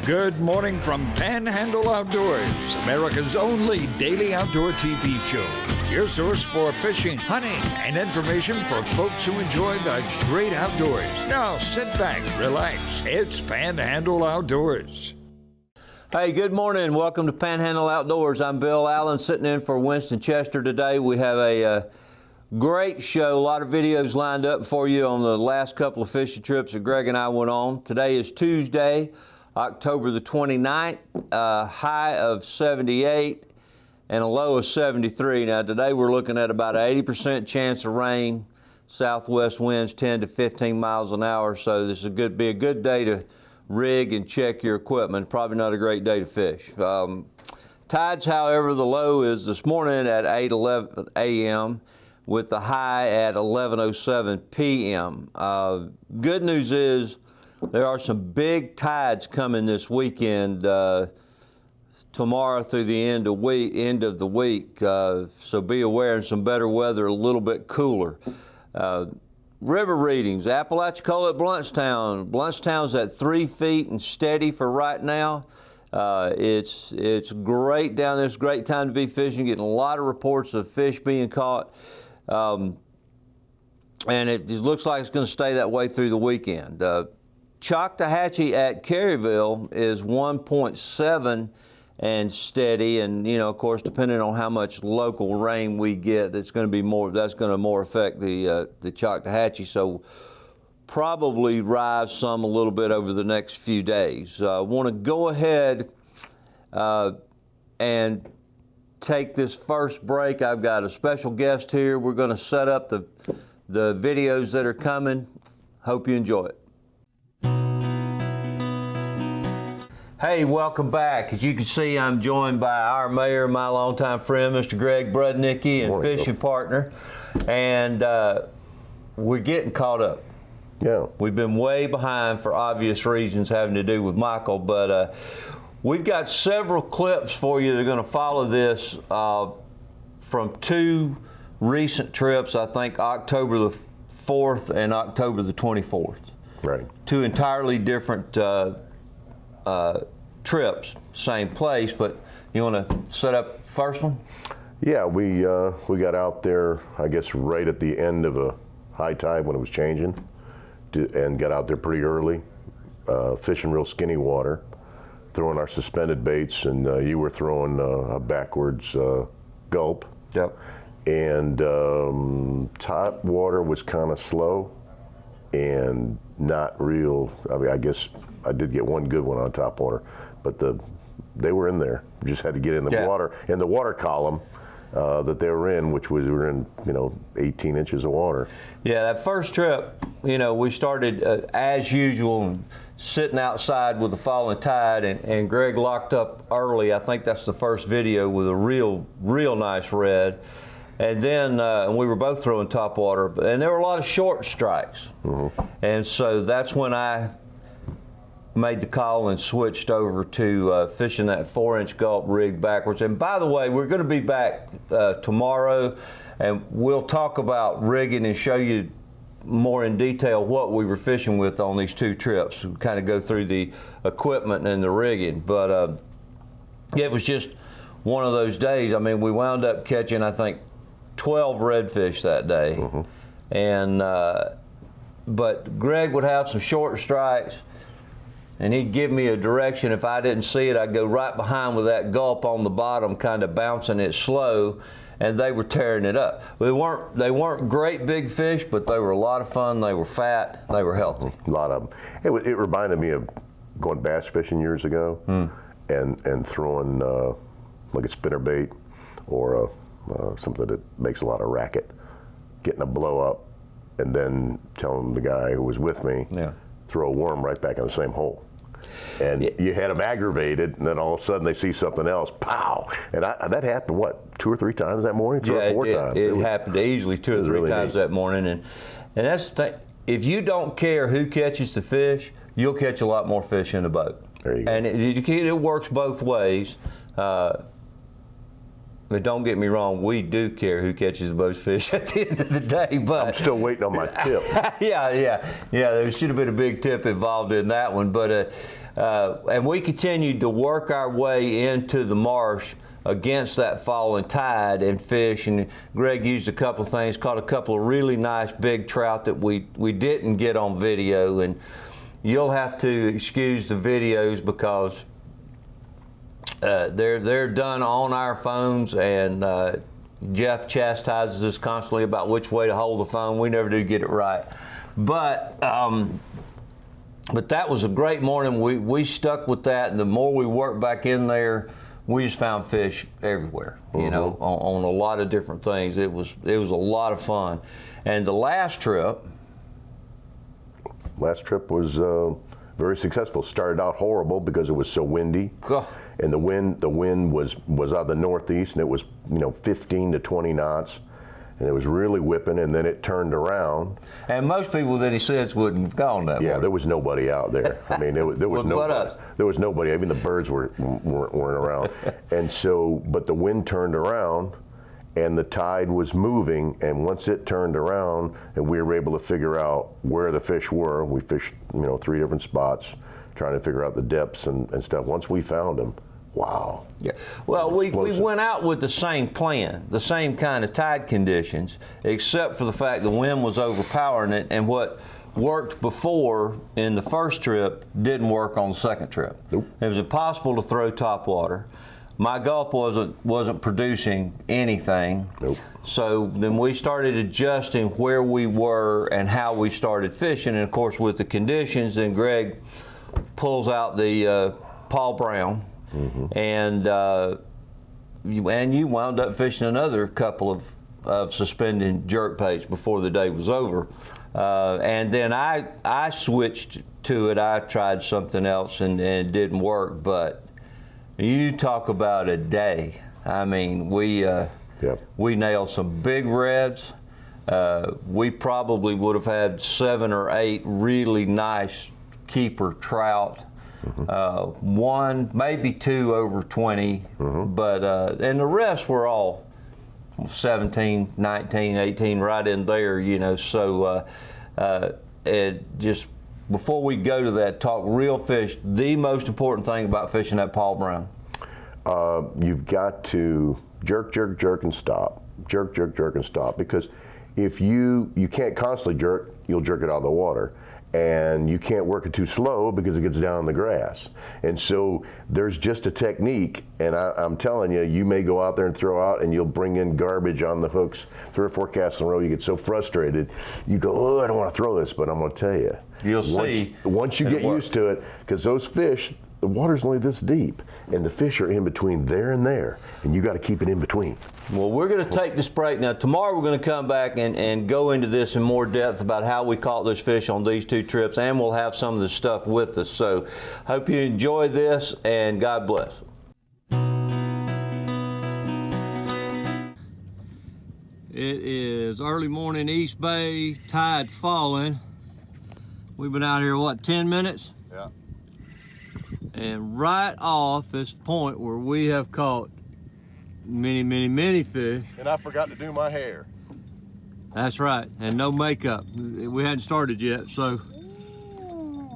Good morning from Panhandle Outdoors, America's only daily outdoor TV show. Your source for fishing, hunting, and information for folks who enjoy the great outdoors. Now sit back, relax. It's Panhandle Outdoors. Hey, good morning. Welcome to Panhandle Outdoors. I'm Bill Allen, sitting in for Winston Chester today. We have a great show, a lot of videos lined up for you on the last couple of fishing trips that Greg and I went on. Today is Tuesday, October the 29th, a high of 78 and a low of 73. Now today we're looking at about an 80% chance of rain, southwest winds 10 to 15 miles an hour, so this is be a good day to rig and check your equipment. Probably not a great day to fish. Tides, however, the low is this morning at 8:11 a.m. with the high at 11:07 p.m. Good news is there are some big tides coming this weekend, tomorrow through the end of the week. So be aware, and some better weather, a little bit cooler. River readings, Apalachicola at Bluntstown. Bluntstown's at 3 feet and steady for right now. It's great down there. It's a great time to be fishing. Getting a lot of reports of fish being caught. And it looks like it's going to stay that way through the weekend. Choctawhatchee at Caryville is 1.7 and steady, and of course, depending on how much local rain we get, it's going to be more. That's going to more affect the Choctawhatchee. So probably rise some a little bit over the next few days. I want to go ahead and take this first break. I've got a special guest here. We're going to set up the videos that are coming. Hope you enjoy it. Hey, welcome back. As you can see, I'm joined by our mayor, my longtime friend, Mr. Greg Brudnicki, and fishing partner. And we're getting caught up. Yeah. We've been way behind for obvious reasons having to do with Michael, but we've got several clips for you that are going to follow this from two recent trips, I think October the 4th and October the 24th. Right. Two entirely different trips, same place, but you want to set up first one? Yeah, we got out there, I guess, right at the end of a high tide when it was changing, and got out there pretty early, fishing real skinny water, throwing our suspended baits, and you were throwing a backwards gulp. Yep. And top water was kind of slow and not real. I mean, I guess I did get one good one on top water, but they were in there. We just had to get in the water column that they were in, which was, we were in 18 inches of water. Yeah, that first trip, we started as usual, sitting outside with the falling tide, and Greg locked up early. I think that's the first video with a real nice red. And then we were both throwing top water, and there were a lot of short strikes. Mm-hmm. And so that's when I made the call and switched over to fishing that 4-inch gulp rig backwards. And by the way, we're going to be back tomorrow, and we'll talk about rigging and show you more in detail what we were fishing with on these two trips. We kind of go through the equipment and the rigging. But it was just one of those days. I mean, we wound up catching, I think, 12 redfish that day. Mm-hmm. And but Greg would have some short strikes, and he'd give me a direction. If I didn't see it, I'd go right behind with that gulp on the bottom, kind of bouncing it slow, and they were tearing it up. They weren't great big fish, but they were a lot of fun. They were fat. They were healthy. A lot of them. It reminded me of going bass fishing years ago, and throwing like a spinnerbait or something that makes a lot of racket, getting a blow up, and then telling the guy who was with me, throw a worm right back in the same hole. And you had them aggravated, and then all of a sudden they see something else, pow! And that happened, what, 2 or 3 times that morning? 3 or 4 times? It happened easily 2 or 3 times that morning. And that's the thing. If you don't care who catches the fish, you'll catch a lot more fish in the boat. There you go. And it works both ways. But don't get me wrong, we do care who catches the most fish at the end of the day. But I'm still waiting on my tip. yeah. There should have been a big tip involved in that one. But And we continued to work our way into the marsh against that falling tide and fish. And Greg used a couple of things, caught a couple of really nice big trout that we didn't get on video. And you'll have to excuse the videos because they're done on our phones, and Jeff chastises us constantly about which way to hold the phone. We never do get it right. But that was a great morning. We stuck with that, and the more we worked back in there, we just found fish everywhere, you know, on a lot of different things. It was a lot of fun. And the last trip was very successful. Started out horrible because it was so windy. And the wind was out of the northeast, and it was 15 to 20 knots, and it was really whipping. And then it turned around. And most people that he said wouldn't have gone that way. Yeah, there was nobody out there. I mean, there was nobody. There was nobody. Even the birds weren't around. And so, but the wind turned around, and the tide was moving. And once it turned around, and we were able to figure out where the fish were, we fished 3 different spots, trying to figure out the depths and stuff. Once we found them, wow. Yeah. Well, we went out with the same plan, the same kind of tide conditions, except for the fact the wind was overpowering it, and what worked before in the first trip didn't work on the second trip. Nope. It was impossible to throw topwater. My gulp wasn't producing anything. Nope. So then we started adjusting where we were and how we started fishing, and of course with the conditions, then Greg pulls out the Paul Brown, and you wound up fishing another couple of suspended jerk baits before the day was over, and then I switched to it. I tried something else and it didn't work. But you talk about a day. I mean, we nailed some big reds. We probably would have had 7 or 8 really nice keeper trout. 1, maybe 2 over 20, but and the rest were all 17, 19, 18, right in there, so just before we go to that, talk real fish. The most important thing about fishing that Paul Brown, you've got to jerk, jerk, jerk, and stop. Jerk, jerk, jerk, and stop. Because if you can't constantly jerk, you'll jerk it out of the water. And you can't work it too slow because it gets down in the grass. And so there's just a technique, and I'm telling you, you may go out there and throw out, and you'll bring in garbage on the hooks 3 or 4 casts in a row. You get so frustrated, you go, oh, I don't want to throw this, but I'm going to tell you. You'll see. Once you get used to it, because those fish, the water's only this deep, and the fish are in between there and there, and you got to keep it in between. Well, we're going to take this break. Now, tomorrow we're going to come back and go into this in more depth about how we caught those fish on these 2 trips, and we'll have some of the stuff with us. So, hope you enjoy this, and God bless. It is early morning, East Bay, tide falling. We've been out here, 10 minutes? Yeah. And right off this point where we have caught many, many, many fish. And I forgot to do my hair. That's right, and no makeup. We hadn't started yet, so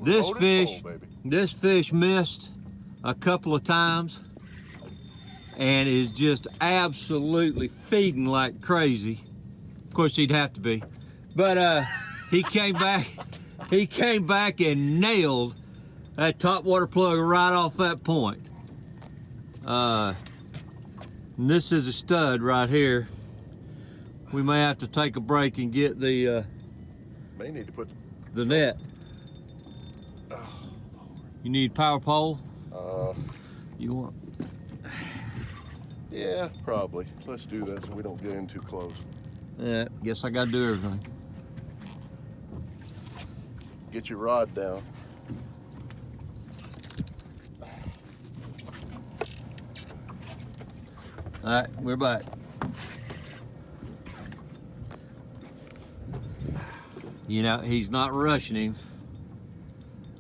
this fish missed a couple of times and is just absolutely feeding like crazy. Of course, he'd have to be, but he came back and nailed that top water plug right off that point. And this is a stud right here. We may have to take a break and get the May need to put the net. You need power pole? You want? Yeah, probably. Let's do that so we don't get in too close. Yeah, guess I gotta do everything. Get your rod down. All right, we're back. You know, he's not rushing him.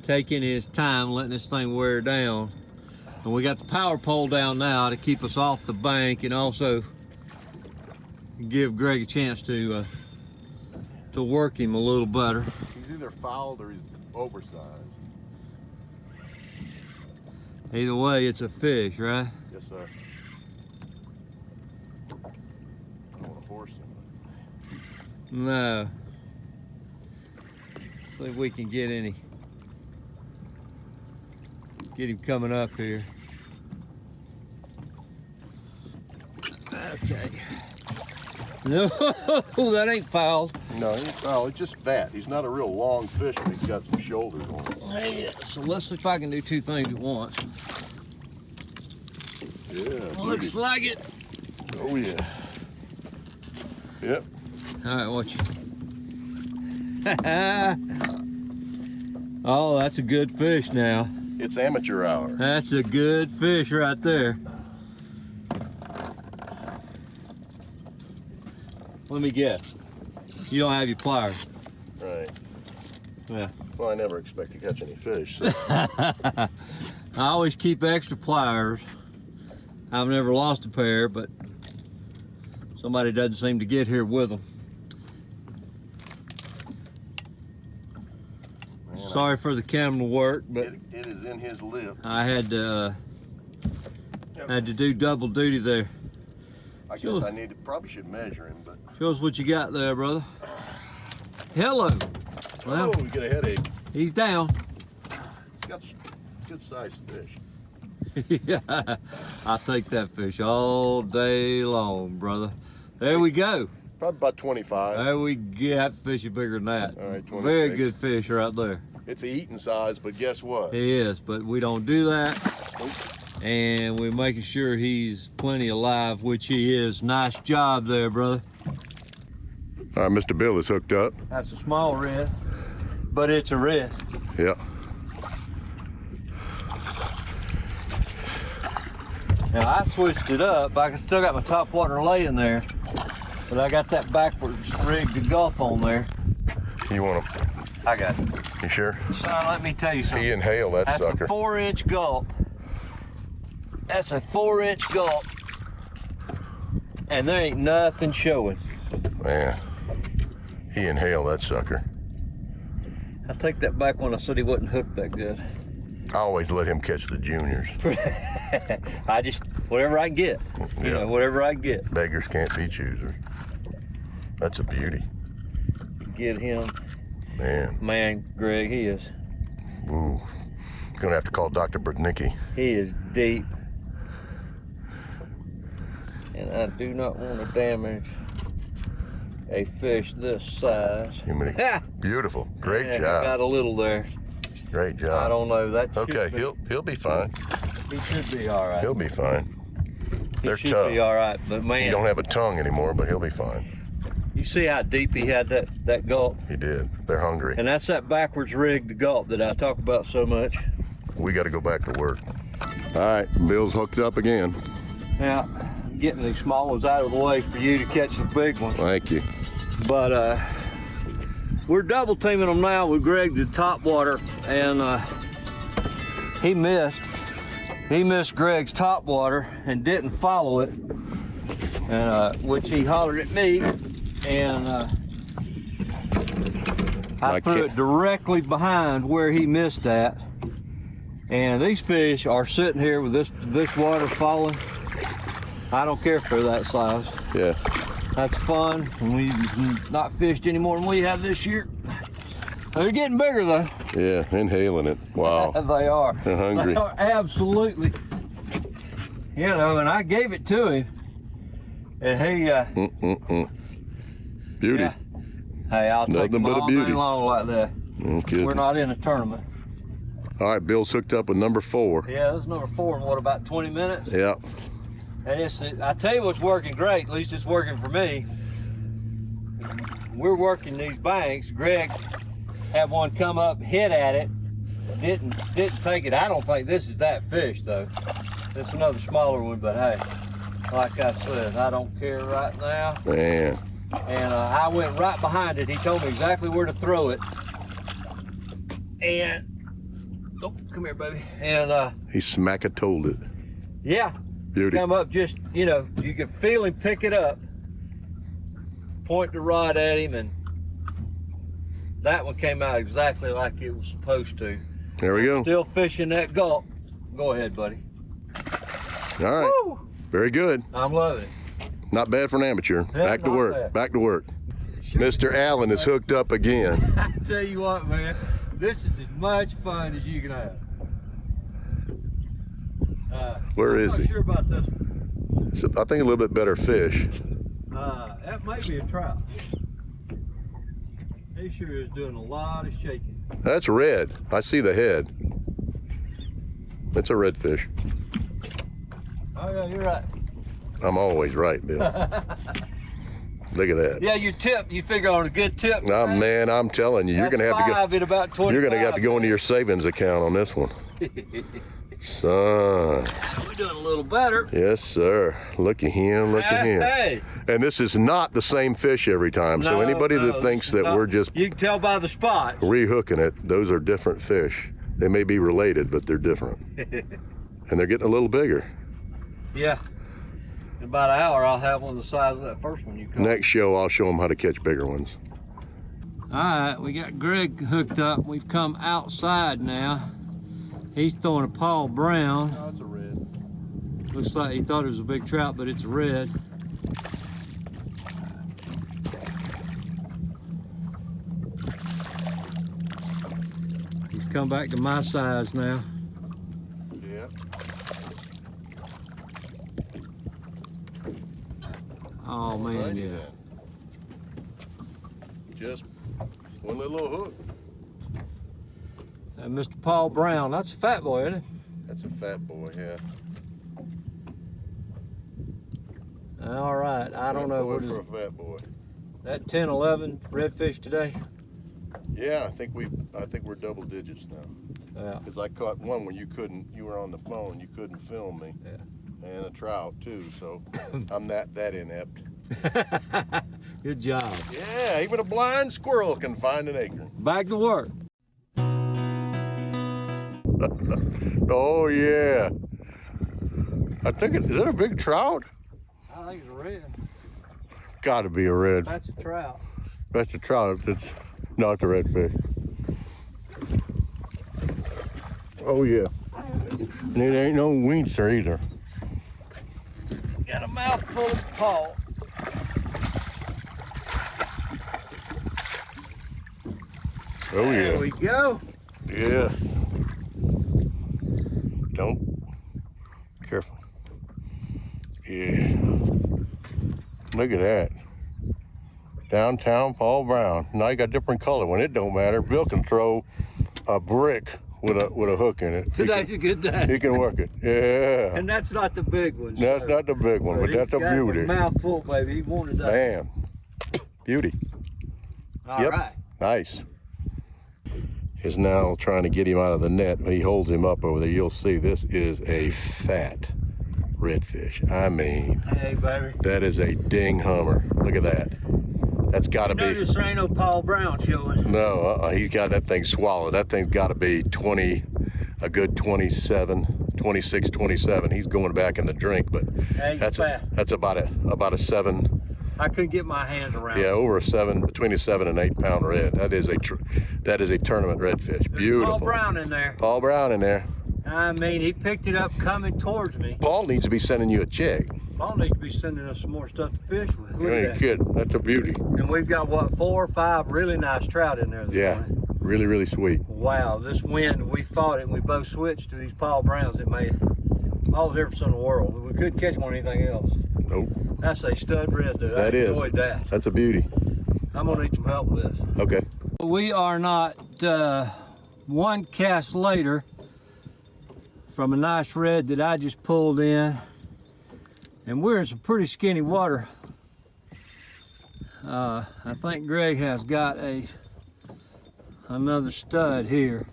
Taking his time, letting this thing wear down. And we got the power pole down now to keep us off the bank and also give Greg a chance to work him a little better. He's either fouled or he's oversized. Either way, it's a fish, right? Yes, sir. I don't want to force him. No. See if we can get him coming up here. Okay. No, that ain't fouled. No, he ain't foul. It's just fat. He's not a real long fish, but he's got some shoulders on him. Yeah, so let's see if I can do two things at once. Yeah. Looks like it. Oh, yeah. Yep. All right, watch it. Oh, that's a good fish now. It's amateur hour. That's a good fish right there. Let me guess. You don't have your pliers. Right. Yeah. Well, I never expect to catch any fish. So. I always keep extra pliers. I've never lost a pair, but somebody doesn't seem to get here with them. Man, Sorry for the camera work, but it is in his lip. I had to do double duty there. I guess I probably should measure him, but. Show us what you got there, brother. Hello. Well, Oh, we get a headache. he's down. He's got good sized fish. Yeah, I'll take that fish all day long, brother. There we go. Probably about 25. There we go. That fish is bigger than that. All right, 26. Very good fish right there. It's a eating size, but guess what? He is, but we don't do that. And we're making sure he's plenty alive, which he is. Nice job there, brother. All right, Mr. Bill is hooked up. That's a small red, but it's a red. Yeah. Now I switched it up. I still got my top water laying there, but I got that backwards rigged to gulp on there. You want him? I got it. You sure? Son, let me tell you something. He inhaled that That's sucker. a 4-inch gulp. That's a 4-inch gulp. And there ain't nothing showing. Man, he inhaled that sucker. I take that back when I said he wasn't hooked that good. I always let him catch the juniors. I just, whatever I can get. You know, whatever I can get. Beggars can't be choosers. That's a beauty. Get him. Man, Greg, he is. ooh. Gonna have to call Dr. Brudnicki. He is deep. And I do not want to damage a fish this size. Beautiful. Great Yeah, job. Got a little there. Great job. I don't know. That should Okay, be, he'll be fine. he should be all right. He'll be fine. He They're should tough. be all right. But He man, don't have a tongue anymore, but he'll be fine. you see how deep he had that gulp? He did. They're hungry. And that's that backwards rigged gulp that I talk about so much. We got to go back to work. All right, Bill's hooked up again. Now, getting these small ones out of the way for you to catch the big ones. Thank you. But we're double teaming them now with Greg to top water, and he missed Greg's top water and didn't follow it, and which he hollered at me, and I threw it directly behind where he missed at. And these fish are sitting here with this water falling. I don't care if they're that size. Yeah. That's fun. We've not fished any more than we have this year. They're getting bigger though. Yeah, inhaling it. Wow. They are. They're hungry. They are absolutely. You know, and I gave it to him, and he. Beauty. Yeah. Hey, I'll take them Nothing but a all day beauty. long like that. Okay. We're not in a tournament. All right, Bill's hooked up with number 4. Yeah, this is number 4 in what, about 20 minutes? Yeah. And I tell you what's working great, at least it's working for me. We're working these banks. Greg had one come up, hit at it, didn't take it. I don't think this is that fish though. This is another smaller one, but hey, like I said, I don't care right now. Man. And I went right behind it. He told me exactly where to throw it. And, oh, come here, baby. And He smack-a-told it. yeah. Beauty. Come up, just, you know, you can feel him pick it up, point the rod at him, and that one came out exactly like it was supposed to. There we go. Still fishing that gulp Go ahead, buddy. All right. Woo! Very good. I'm loving it. Not bad for an amateur. Back to not work. bad. Back to work. Mr. Allen is hooked up again. I tell you what, man, this is as much fun as you can have. Where is I'm he? not sure about this one. So I think a little bit better fish. That might be a trout. He sure is doing a lot of shaking. That's red. I see the head. It's a redfish. Oh yeah, you're right. I'm always right, Bill. Look at that. Yeah, your tip. You figure on a good tip. Oh, man, I'm telling you, you're That's gonna have to five in about 25. You're gonna have to go into your savings account on this one, son. We're doing a little better. Yes, sir. Look at him. Look at him. Hey. And this is not the same fish every time. So No, anybody no, that thinks this that is not- we're just You can tell by the spots. rehooking it, those are different fish. They may be related, but they're different. And they're getting a little bigger. Yeah. In about an hour, I'll have one the size of that first one you caught. Next show, I'll show them how to catch bigger ones. All right, we got Greg hooked up. We've come outside now. He's throwing a Paul Brown. Oh, it's a red. Looks like he thought it was a big trout, but it's a red. He's come back to my size now. Yeah. Oh man, yeah. Just one little hook. And Mr. Paul Brown, that's a fat boy, isn't it? That's a fat boy, yeah. All right, I don't know what for is a fat boy. that 10, 11 redfish today. Yeah, I think we're double digits now. Yeah. Because I caught one when you were on the phone, you couldn't film me. Yeah. And a trout too, so I'm that inept. Good job. Yeah, even a blind squirrel can find an acorn. Back to work. Oh yeah. I think is that a big trout? I think it's a red. Gotta be a red. That's a trout. That's a trout. It's not the redfish. Oh yeah. And it ain't no wincer either. Got a mouthful of Paul. Oh There yeah. we go. Yeah. Don't. Careful. Yeah. Look at that. Downtown Paul Brown. Now you got different color one. It don't matter. Bill can throw a brick with a hook in it. Today's a good day. He can work it. Yeah. And that's not the big one. That's sir. not the big one, but he's that's a got beauty. A mouthful, baby. He wanted that. Bam. Beauty. All Yep. right. Nice. Is now trying to get him out of the net. He holds him up over there. You'll see this is a fat redfish. I mean, Hey, baby. that is a ding hummer. Look at that. That's got to be. Notice there ain't no Paul Brown showing. No, he got that thing swallowed. That thing's got to be 20, a good 27, 26, 27. He's going back in the drink, but Hey, he's that's fat. that's about a 7. I couldn't get my hands around Yeah, it. over a 7, between a 7 and 8 pound red. That is a tournament redfish. There's Beautiful. Paul Brown in there. Paul Brown in there. I mean, he picked it up coming towards me. Paul needs to be sending you a check. Paul needs to be sending us some more stuff to fish with. Look You at ain't that. kidding. That's a beauty. And we've got, what, 4 or 5 really nice trout in there this Yeah, morning. really, really sweet. Wow, this wind, we fought it and we both switched to these Paul Browns. It made all the difference in the world. We couldn't catch them on anything else. Nope. That's a stud red, dude. That I is. enjoyed that. That's a beauty. I'm gonna need some help with this. Okay. We are not one cast later from a nice red that I just pulled in, and we're in some pretty skinny water. I think Greg has got another stud here.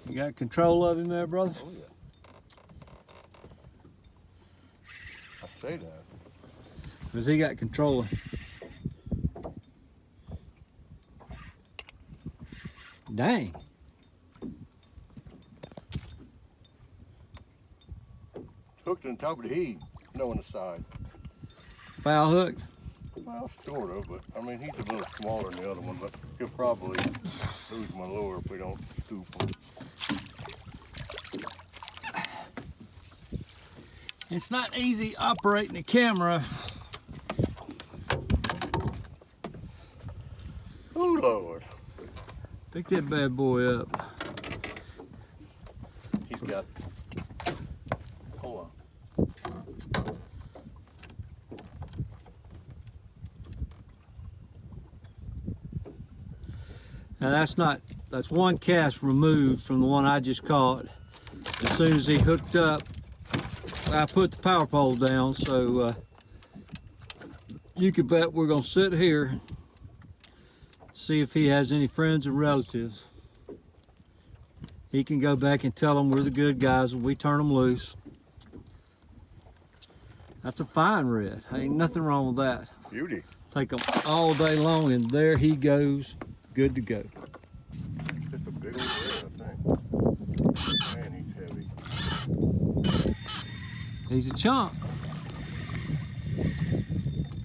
You got control of him there, brother? Oh, yeah. I say that. Because he got control of. Dang. Hooked on top of the heat, no on the side. Foul hook. Well, sort of, but I mean, he's a little smaller than the other one, but he'll probably lose my lure if we don't scoop him. It's not easy operating a camera. Oh, Lord. Pick that bad boy up. He's got, hold on. Now that's one cast removed from the one I just caught. As soon as he hooked up, I put the power pole down, so you could bet we're gonna sit here, see if he has any friends and relatives. He can go back and tell them we're the good guys when we turn them loose. That's a fine red. Ain't nothing wrong with that. Beauty. Take them all day long, and there he goes, good to go. Just a big old red, I think. Man, he's heavy. He's a chunk.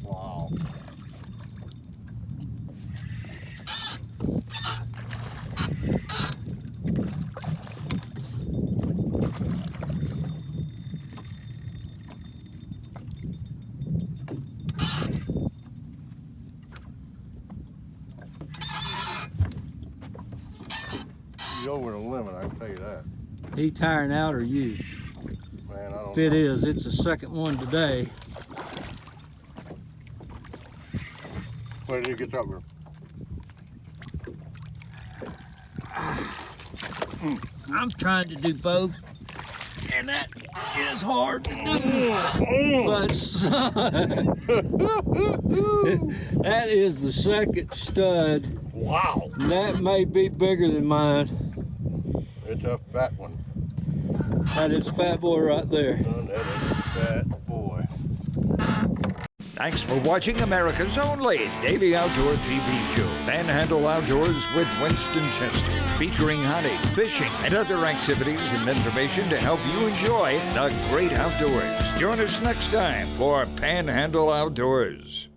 Wow. He's over the limit, I can tell you that. He tiring out or you? Man, I don't If it know. is, it's the second one today. Where did he get up here? I'm trying to do both, and that is hard to do. But son, that is the second stud. Wow. And that may be bigger than mine. It's a fat one. That is a fat boy right there. Son, that is a fat boy. Thanks for watching America's only daily outdoor TV show, Panhandle Outdoors with Winston Chester, featuring hunting, fishing, and other activities and information to help you enjoy the great outdoors. Join us next time for Panhandle Outdoors.